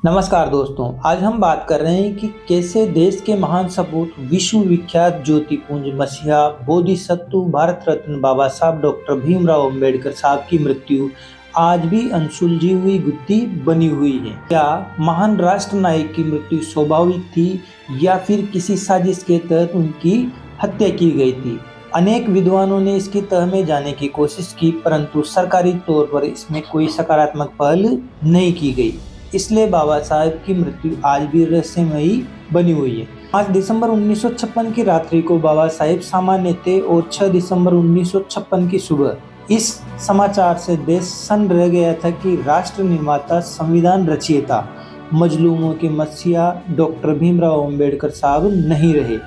नमस्कार दोस्तों, आज हम बात कर रहे हैं कि कैसे देश के महान सपूत विश्व विख्यात ज्योतिपुंज मसीहा बोधिसत्व भारत रत्न बाबा साहब डॉक्टर भीमराव अंबेडकर साहब की मृत्यु आज भी अनसुलझी हुई गुत्थी बनी हुई है। क्या महान राष्ट्र नायक की मृत्यु स्वाभाविक थी या फिर किसी साजिश के तहत उनकी हत्या की गई थी? अनेक विद्वानों ने इसकी तह में जाने की कोशिश की, परंतु सरकारी तौर पर इसमें कोई सकारात्मक पहल नहीं की गई। इसलिए बाबा साहब की मृत्यु आज भी रहस्यमयी बनी हुई है। 5 दिसंबर 1956 की रात्रि को बाबा साहब सामान्य थे और 6 दिसंबर 1956 की सुबह इस समाचार से देश सन्न रह गया था कि राष्ट्र निर्माता, संविधान रचयिता, मजलूमों के मसीहा डॉक्टर भीमराव अंबेडकर साहब नहीं रहे।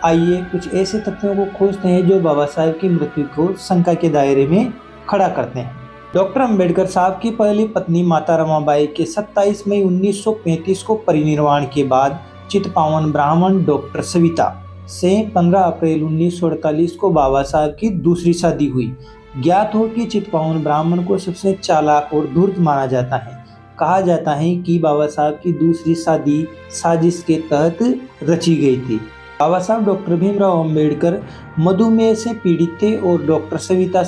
आइए कुछ ऐसे तथ्यों को खोजते हैं जो बाबा साहब की मृत्यु को शंका के दायरे में खड़ा करते हैं। डॉक्टर अंबेडकर साहब की पहली पत्नी माता रमाबाई के 27 मई 1935 को परिनिर्वाण के बाद चितपावन ब्राह्मण डॉक्टर सविता से 15 अप्रैल 1948 को बाबा साहब की दूसरी शादी हुई। ज्ञात हो कि चितपावन ब्राह्मण को सबसे चालाक और धूर्त माना जाता है। कहा जाता है कि बाबा साहब की दूसरी शादी साजिश के तहत रची गई थी। बाबा साहब डॉक्टर भीमराव अंबेडकर मधुमेह से पीड़ित थे और डॉक्टर सविता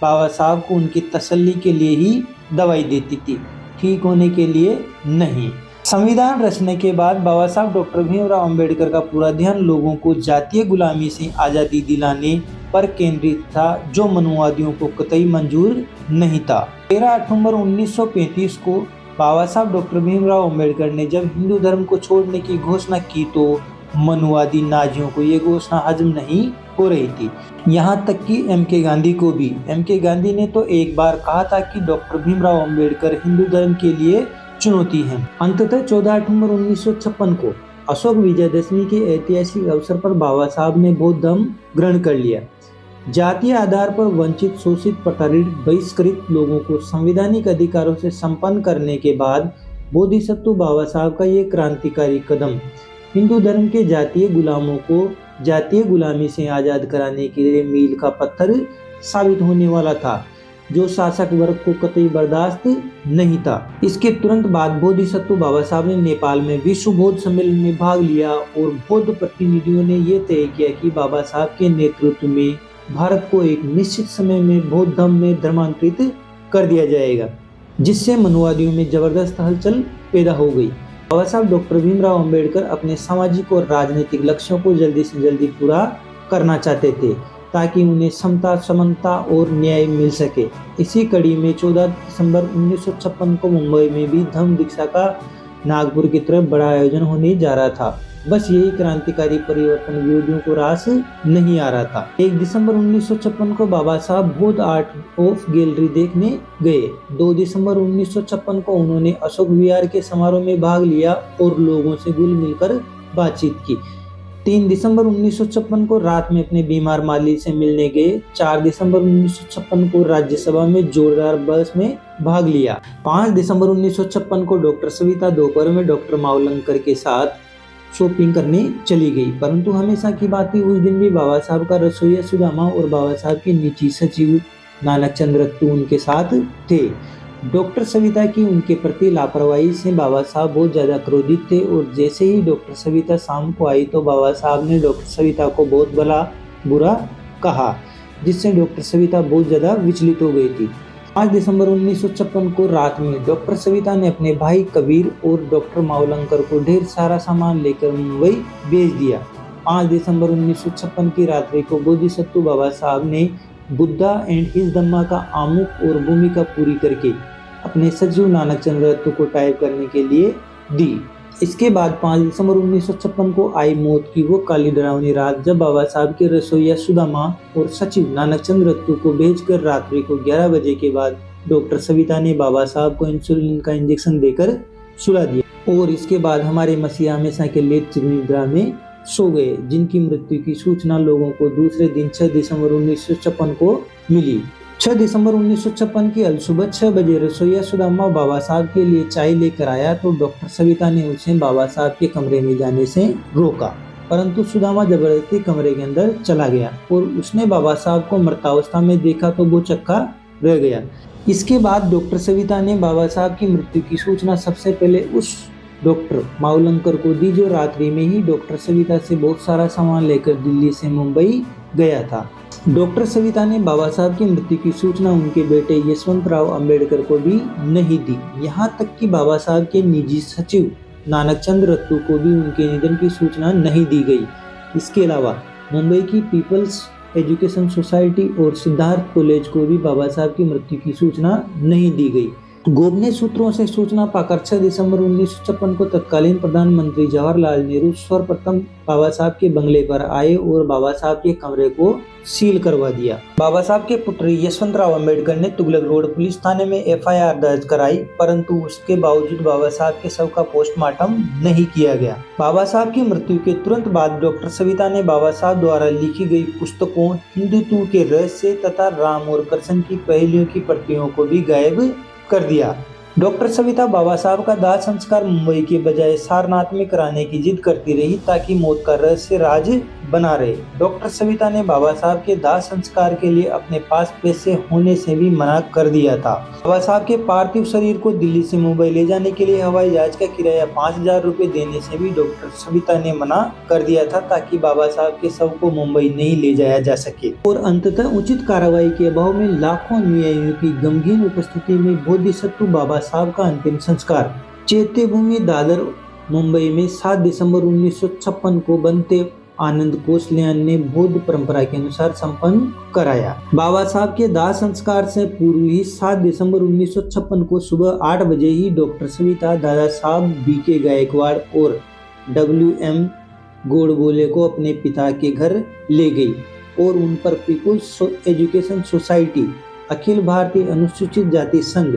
बाबा साहब को उनकी तसल्ली के लिए ही दवाई देती थी, ठीक होने के लिए नहीं। संविधान रचने के बाद बाबा साहब डॉक्टर भीमराव अंबेडकर का पूरा ध्यान लोगों को जातीय गुलामी से आज़ादी दिलाने पर केंद्रित था, जो मनुवादियों को कतई मंजूर नहीं था। 13 अक्टूबर 1935 को बाबा साहब डॉक्टर भीमराव अंबेडकर ने जब हिंदू धर्म को छोड़ने की घोषणा की तो मनुवादी नाजियों को ये घोषणा हजम नहीं हो रही थी। यहाँ तक कि एम.के. गांधी को भी। एम.के. गांधी ने तो एक बार कहा था कि डॉक्टर भीमराव अंबेडकर हिंदू धर्म के लिए चुनौती है। अंततः 14 अक्टूबर 1956 को अशोक विजयदशमी के ऐतिहासिक अवसर पर बाबा साहब ने बौद्ध धर्म ग्रहण कर लिया। जातीय आधार पर वंचित, शोषित, प्रताड़ित, बहिष्कृत लोगों को संवैधानिक अधिकारों से संपन्न करने के बाद बोधिसत्व बाबा साहब का ये क्रांतिकारी कदम हिंदू धर्म के जातीय गुलामों को जातीय गुलामी से आज़ाद कराने के लिए मील का पत्थर साबित होने वाला था, जो शासक वर्ग को कतई बर्दाश्त नहीं था। इसके तुरंत बाद बोधिसत्व बाबा साहब ने नेपाल में विश्व बौद्ध सम्मेलन में भाग लिया और बौद्ध प्रतिनिधियों ने यह तय किया कि बाबा साहब के नेतृत्व में भारत को एक निश्चित समय में बौद्ध धर्म में धर्मांतरित कर दिया जाएगा, जिससे मनुवादियों में जबरदस्त हलचल पैदा हो गई। बाबा साहब डॉक्टर भीमराव अंबेडकर अपने सामाजिक और राजनीतिक लक्ष्यों को जल्दी से जल्दी पूरा करना चाहते थे, ताकि उन्हें समता, समानता और न्याय मिल सके। इसी कड़ी में 14 दिसंबर 1956 को मुंबई में भी धम्म दीक्षा का नागपुर की तरफ बड़ा आयोजन होने जा रहा था। बस यही क्रांतिकारी परिवर्तन विरोधियों को रास नहीं आ रहा था। 1 दिसंबर 1956 को बाबा साहब बौद्ध आर्ट ऑफ गैलरी देखने गए। 2 दिसंबर 1956 को उन्होंने अशोक विहार के समारोह में भाग लिया और लोगों से घुल मिलकर बातचीत की। 3 दिसंबर 1956 को रात में अपने बीमार माली से मिलने गए। 4 दिसंबर 1956 को राज्यसभा में जोरदार बहस में भाग लिया। 5 दिसंबर 1956 को डॉक्टर सविता दोपहर में डॉक्टर मावलंकर के साथ शॉपिंग करने चली गई। परंतु हमेशा की बात ही उस दिन भी बाबा साहब का रसोइया सुदामा और बाबा साहब के निजी सचिव नानक चंद्र रत्तू उनके साथ थे। डॉक्टर सविता की उनके प्रति लापरवाही से बाबा साहब बहुत ज़्यादा क्रोधित थे और जैसे ही डॉक्टर सविता शाम को आई तो बाबा साहब ने डॉक्टर सविता को बहुत बुरा कहा, जिससे डॉक्टर सविता बहुत ज़्यादा विचलित हो गई थी। 5 दिसंबर 1956 को रात में डॉक्टर सविता ने अपने भाई कबीर और डॉक्टर मावलंकर को ढेर सारा सामान लेकर मुंबई भेज दिया। 5 दिसंबर 1956 की रात्रि को बोधिसत्व बाबा साहब ने बुद्धा एंड हिज धम्मा का आमुख और भूमिका पूरी करके अपने सचिव नानक चंद्र रत्तू को टाइप करने के लिए दी। इसके बाद 5 दिसंबर 1956 को आई मौत की वो काली डरावनी रात, जब बाबा साहब के रसोइया सुदामा और सचिव नानक चंद्र रत्तू को भेजकर रात्रि को 11 बजे के बाद डॉक्टर सविता ने बाबा साहब को इंसुलिन का इंजेक्शन देकर सुला दिया और इसके बाद हमारे मसीहा हमेशा के लिए चिरनिद्रा में सो गए, जिनकी मृत्यु की सूचना लोगों को दूसरे दिन 6 दिसंबर 1956 को मिली। 6 दिसंबर 1956 की अलसुबह 6 बजे रसोइया सुदामा बाबा साहब के लिए चाय लेकर आया तो डॉक्टर सविता ने उसे बाबा साहब के कमरे में जाने से रोका, परंतु सुदामा जबरदस्ती कमरे के अंदर चला गया और उसने बाबा साहब को मृतावस्था में देखा तो वो चक्का रह गया। इसके बाद डॉक्टर सविता ने बाबा साहब की मृत्यु की सूचना सबसे पहले उस डॉक्टर मावलंकर को दी, जो रात्रि में ही डॉक्टर सविता से बहुत सारा सामान लेकर दिल्ली से मुंबई गया था। डॉक्टर सविता ने बाबा साहब की मृत्यु की सूचना उनके बेटे यशवंतराव अंबेडकर को भी नहीं दी। यहाँ तक कि बाबा साहब के निजी सचिव नानकचंद रत्तू को भी उनके निधन की सूचना नहीं दी गई। इसके अलावा मुंबई की पीपल्स एजुकेशन सोसाइटी और सिद्धार्थ कॉलेज को भी बाबा साहब की मृत्यु की सूचना नहीं दी गई। गोपनीय सूत्रों से सूचना पाकर 6 दिसंबर 1956 को तत्कालीन प्रधानमंत्री जवाहरलाल नेहरू सर्वप्रथम बाबा साहब के बंगले पर आए और बाबा साहब के कमरे को सील करवा दिया। बाबा साहब के पुत्र यशवंतराव अंबेडकर ने तुगलक रोड पुलिस थाने में एफआईआर दर्ज कराई, परंतु उसके बावजूद बाबा साहब के शव का पोस्टमार्टम नहीं किया गया। बाबा साहब की मृत्यु के तुरंत बाद डॉक्टर सविता ने बाबा साहब द्वारा लिखी गई पुस्तकों हिंदुत्व के रहस्य तथा राम और कृष्ण की पहेलियों की प्रतियों को भी गायब कर दिया। डॉक्टर सविता बाबा साहब का दाह संस्कार मुंबई के बजाय सारनाथ में कराने की जिद करती रही ताकि मौत का रहस्य राज बना रहे। डॉक्टर सविता ने बाबा साहब के दाह संस्कार के लिए अपने पास पैसे होने से भी मना कर दिया था। बाबा साहब के पार्थिव शरीर को दिल्ली से मुंबई ले जाने के लिए हवाई जहाज का किराया 5000 रुपए देने से भी डॉक्टर सविता ने मना कर दिया था ताकि बाबा साहब के शव को मुंबई नहीं ले जाया जा सके। और अंततः उचित कार्रवाई के अभाव में लाखों अनुयायियों की गमगीन उपस्थिति में बोधिसत्व बाबा साहब का अंतिम संस्कार चैत्यभूमि दादर मुंबई में 7 दिसंबर 1956 को बनते आनंद कोसलियान ने बौद्ध परंपरा के अनुसार संपन्न कराया। बाबा साहब के दाह संस्कार से पूर्व ही 7 दिसंबर 1956 को सुबह 8 बजे ही डॉक्टर सविता दादा साहब बीके गायकवाड़ और WM गोडबोले को अपने पिता के घर ले गई और उन पर people's education society, Akhil Bharatiya अनुसूचित जाति संघ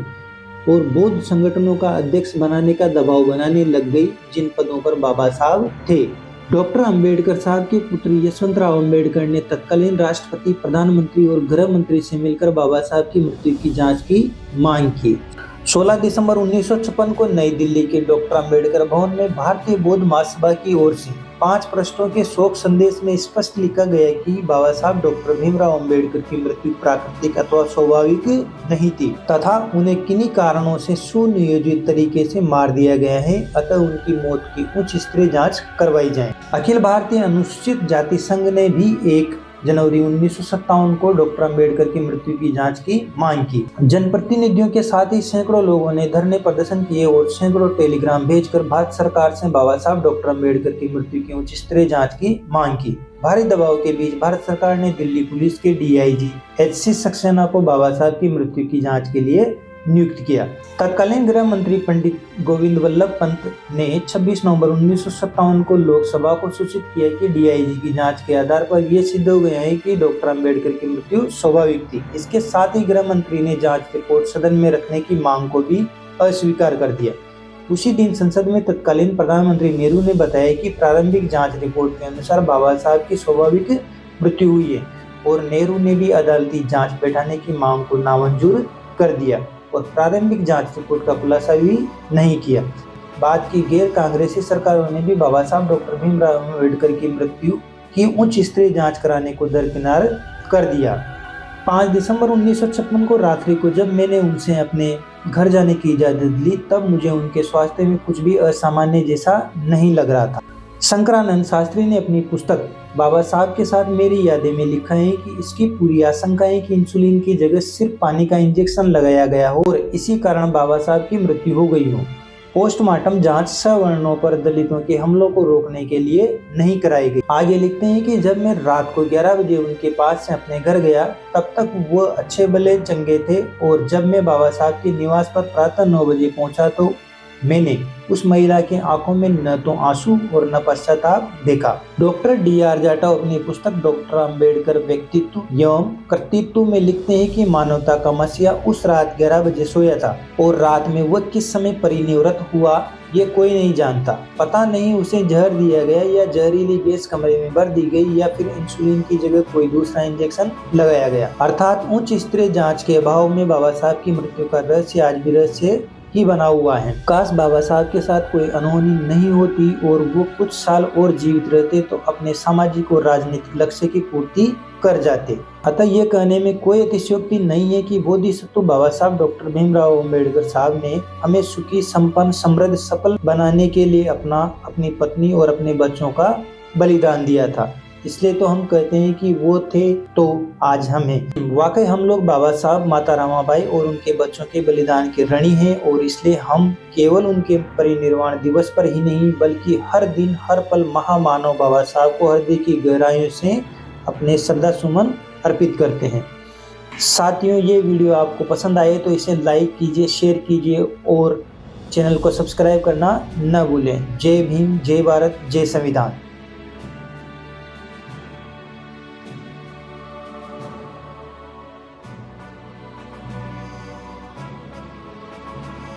और बौद्ध संगठनों का अध्यक्ष बनाने का दबाव बनाने लग गई, जिन पदों पर बाबा साहब थे। डॉक्टर अंबेडकर साहब के पुत्र यशवंतराव अंबेडकर ने तत्कालीन राष्ट्रपति, प्रधानमंत्री और गृह मंत्री से मिलकर बाबा साहब की मृत्यु की जांच की मांग की। 16 दिसंबर 1956 को नई दिल्ली के डॉक्टर अंबेडकर भवन में भारतीय बौद्ध महासभा की ओर से 5 पृष्ठों के शोक संदेश में स्पष्ट लिखा गया कि बाबा साहब डॉक्टर भीमराव अंबेडकर की मृत्यु प्राकृतिक अथवा स्वाभाविक नहीं थी तथा उन्हें किन्हीं कारणों से सुनियोजित तरीके से मार दिया गया है, अतः उनकी मौत की उच्च स्तरीय जांच करवाई जाए। अखिल भारतीय अनुसूचित जाति संघ ने भी 1 जनवरी 1957 को डॉक्टर अंबेडकर की मृत्यु की जांच की मांग की। जनप्रतिनिधियों के साथ ही सैकड़ों लोगों ने धरने प्रदर्शन किए और सैकड़ों टेलीग्राम भेजकर भारत सरकार से बाबा साहब डॉक्टर अंबेडकर की मृत्यु की उच्च स्तरीय जांच की मांग की। भारी दबाव के बीच भारत सरकार ने दिल्ली पुलिस के DIG HC सक्सेना को बाबा साहब की मृत्यु की जाँच के लिए नियुक्त किया। तत्कालीन गृह मंत्री पंडित गोविंद वल्लभ पंत ने 26 नवंबर 1957 को लोकसभा को सूचित किया कि DIG की जांच के आधार पर यह सिद्ध हो गया है कि डॉक्टर अंबेडकर की मृत्यु स्वाभाविक थी। इसके साथ ही गृह मंत्री ने जांच रिपोर्ट सदन में रखने की मांग को भी अस्वीकार कर दिया। उसी दिन संसद में तत्कालीन प्रधानमंत्री नेहरू ने बताया कि प्रारंभिक जाँच रिपोर्ट के अनुसार बाबा साहब की स्वाभाविक मृत्यु हुई है और नेहरू ने भी अदालती जाँच बैठाने की मांग को नामंजूर कर दिया और प्रारंभिक जांच रिपोर्ट का खुलासा भी नहीं किया। बाद की गैर कांग्रेसी सरकारों ने भी बाबा साहब डॉक्टर भीमराव अम्बेडकर की मृत्यु की उच्च स्तरीय जांच कराने को दरकिनार कर दिया। 5 दिसंबर 1956 को रात्रि को जब मैंने उनसे अपने घर जाने की इजाजत ली, तब मुझे उनके स्वास्थ्य में कुछ भी असामान्य जैसा नहीं लग रहा था। शंकरानंद शास्त्री ने अपनी पुस्तक बाबा साहब के साथ मेरी यादें में लिखा है कि इसकी पूरी आशंका है कि इंसुलिन की जगह सिर्फ पानी का इंजेक्शन लगाया गया हो और इसी कारण बाबा साहब की मृत्यु हो गई हो। पोस्टमार्टम जांच सवर्णों पर दलितों के हमलों को रोकने के लिए नहीं कराई गई। आगे लिखते हैं कि जब मैं रात को 11 बजे उनके पास से अपने घर गया, तब तक वो अच्छे भले चंगे थे और जब मैं बाबा साहब के निवास पर प्रातः 9 बजे पहुंचा तो मैंने उस महिला की आंखों में न तो आंसू और न पश्चाताप देखा। डॉक्टर DR जाटव अपनी पुस्तक डॉक्टर अंबेडकर व्यक्तित्व एवं कर्तृत्व में लिखते हैं कि मानवता का मसीहा उस रात 11 बजे सोया था और रात में वह किस समय परिनिवृत्त हुआ ये कोई नहीं जानता। पता नहीं उसे जहर दिया गया या जहरीली गैस कमरे में भर दी गई या फिर इंसुलिन की जगह कोई दूसरा इंजेक्शन लगाया गया। अर्थात उच्च स्तरीय जांच के अभाव में बाबा साहब की मृत्यु का रहस्य आज भी रहस्य ही बना हुआ है। काश बाबा साहब के साथ कोई अनहोनी नहीं होती और वो कुछ साल और जीवित रहते तो अपने सामाजिक और राजनीतिक लक्ष्य की पूर्ति कर जाते। अतः ये कहने में कोई अतिशयोक्ति नहीं है कि बोधिसत्व बाबा साहब डॉक्टर भीमराव अम्बेडकर साहब ने हमें सुखी, संपन्न, समृद्ध, सफल बनाने के लिए अपनी पत्नी और अपने बच्चों का बलिदान दिया था। इसलिए तो हम कहते हैं कि वो थे तो आज हम हैं। वाकई हम लोग बाबा साहब, माता रमाबाई और उनके बच्चों के बलिदान के ऋणी हैं और इसलिए हम केवल उनके परिनिर्वाण दिवस पर ही नहीं बल्कि हर दिन, हर पल महामानव बाबा साहब को हृदय की गहराइयों से अपने श्रद्धा सुमन अर्पित करते हैं। साथियों, ये वीडियो आपको पसंद आए तो इसे लाइक कीजिए, शेयर कीजिए और चैनल को सब्सक्राइब करना न भूलें। जय भीम, जय भारत, जय संविधान।